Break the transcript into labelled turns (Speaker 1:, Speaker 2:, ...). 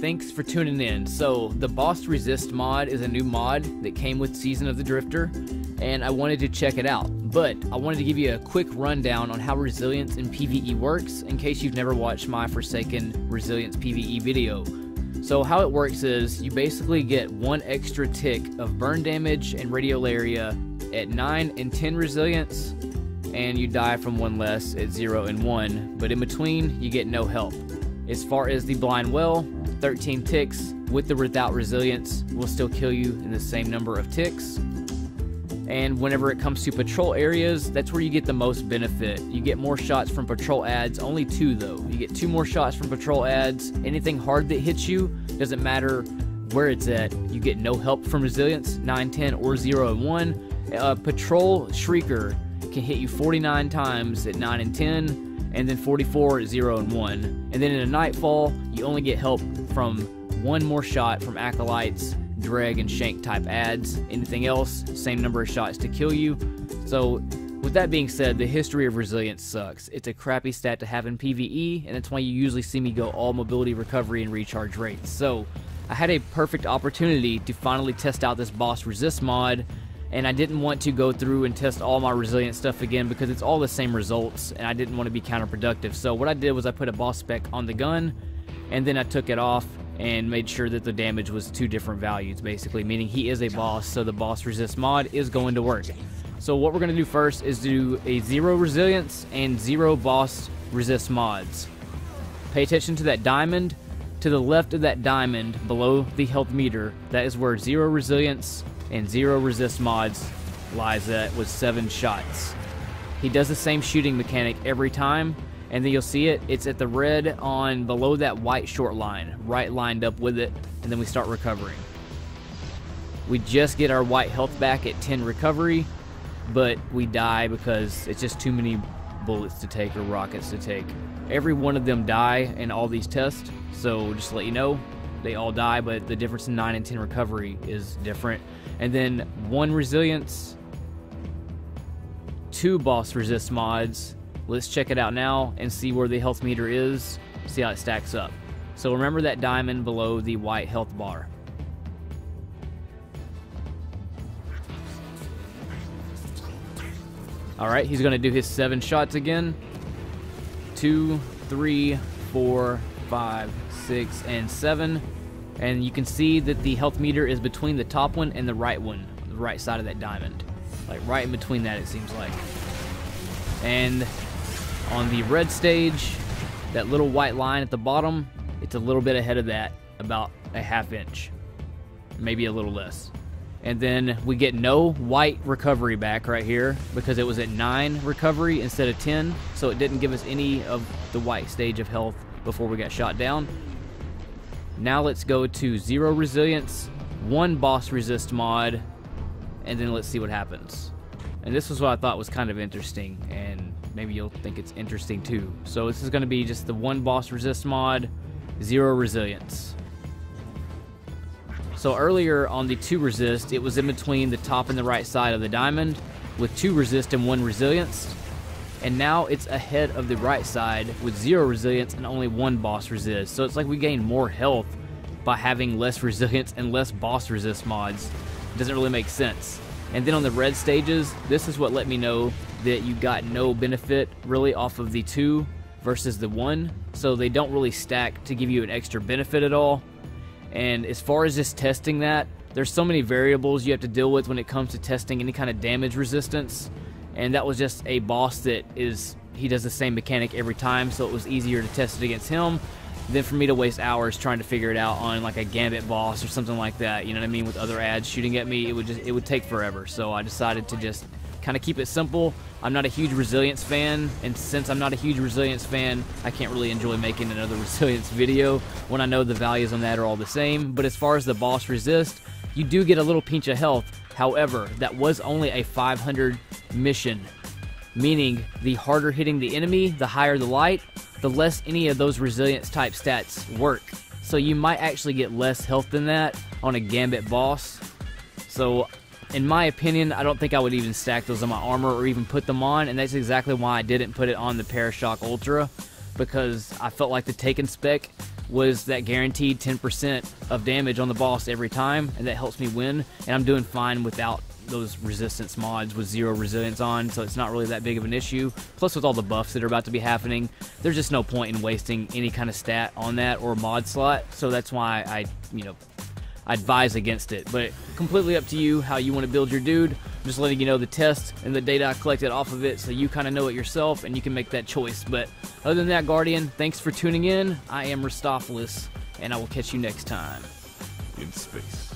Speaker 1: thanks for tuning in. So the Boss Resist mod is a new mod that came with Season of the Drifter, and I wanted to check it out. But I wanted to give you a quick rundown on how resilience in PvE works in case you've never watched my Forsaken Resilience PvE video. So how it works is you basically get 1 extra tick of burn damage and radial area at 9 and 10 resilience, and you die from 1 less at 0 and 1, but in between you get no health. As far as the blind well, 13 ticks with or without resilience will still kill you in the same number of ticks. And whenever it comes to patrol areas, that's where you get the most benefit. You get more shots from patrol ads, only 2 though. You get 2 more shots from patrol ads. Anything hard that hits you, doesn't matter where it's at, you get no help from resilience, 9, 10, or 0 and 1. Patrol Shrieker can hit you 49 times at 9 and 10. And then 44 at 0 and 1. And then in a Nightfall, you only get help from 1 more shot from Acolytes, Dreg, and Shank type ads. Anything else, same number of shots to kill you. So, with that being said, the history of Resilience sucks. It's a crappy stat to have in PvE, and that's why you usually see me go all mobility, recovery, and recharge rates. So, I had a perfect opportunity to finally test out this Boss Resist mod, and I didn't want to go through and test all my resilient stuff again because it's all the same results, and I didn't want to be counterproductive. So what I did was I put a boss spec on the gun, and then I took it off and made sure that the damage was 2 different values, basically, meaning he is a boss, so the Boss Resist mod is going to work. So what we're going to do first is do a 0 resilience and 0 boss resist mods. Pay attention to that diamond. To the left of that diamond, below the health meter, that is where 0 resilience and 0 resist mods lies at with 7 shots. He does the same shooting mechanic every time, and then you'll see it's at the red on below that white short line, right lined up with it, and then we start recovering. We just get our white health back at 10 recovery, but we die because it's just too many bullets to take or rockets to take. Every one of them die in all these tests, so just to let you know, they all die, but the difference in 9 and 10 recovery is different. And then 1 resilience, 2 boss resist mods. Let's check it out now and see where the health meter is, see how it stacks up. So remember that diamond below the white health bar. Alright, he's going to do his 7 shots again. 2, 3, 4, 5, 6, and 7. And you can see that the health meter is between the top one and the right one, the right side of that diamond. Like right in between that, it seems like. And on the red stage, that little white line at the bottom, it's a little bit ahead of that, about a ½ inch. Maybe a little less. And then we get no white recovery back right here because it was at 9 recovery instead of 10, so it didn't give us any of the white stage of health before we got shot down. Now let's go to 0 resilience, 1 boss resist mod, and then let's see what happens. And this was what I thought was kind of interesting, and maybe you'll think it's interesting too. So this is going to be just the 1 boss resist mod, 0 resilience. So earlier on the 2 resist, it was in between the top and the right side of the diamond with 2 resist and 1 resilience. And now it's ahead of the right side with 0 resilience and only 1 boss resist. So it's like we gain more health by having less resilience and less boss resist mods. It doesn't really make sense. And then on the red stages, this is what let me know that you got no benefit really off of the 2 versus the 1. So they don't really stack to give you an extra benefit at all. And as far as just testing that, there's so many variables you have to deal with when it comes to testing any kind of damage resistance. And that was just a boss that he does the same mechanic every time, so it was easier to test it against him than for me to waste hours trying to figure it out on like a Gambit boss or something like that, you know what I mean, with other ads shooting at me. It would take forever, so I decided to just kind of keep it simple. I'm not a huge resilience fan, and since I'm not a huge resilience fan, I can't really enjoy making another resilience video when I know the values on that are all the same. But as far as the boss resist, you do get a little pinch of health. However, that was only a 500 mission, meaning the harder hitting the enemy, the higher the light, the less any of those resilience type stats work. So you might actually get less health than that on a Gambit boss. So in my opinion, I don't think I would even stack those on my armor or even put them on, and that's exactly why I didn't put it on the Parashock Ultra, because I felt like the Taken spec was that guaranteed 10% of damage on the boss every time, and that helps me win, and I'm doing fine without those resistance mods with 0 resilience on, so it's not really that big of an issue. Plus, with all the buffs that are about to be happening, there's just no point in wasting any kind of stat on that or mod slot, so that's why I advise against it. But completely up to you how you want to build your dude. I'm just letting you know the test and the data I collected off of it, so you kind of know it yourself and you can make that choice. But other than that, Guardian, thanks for tuning in. I am Ristophilis, and I will catch you next time.
Speaker 2: In space.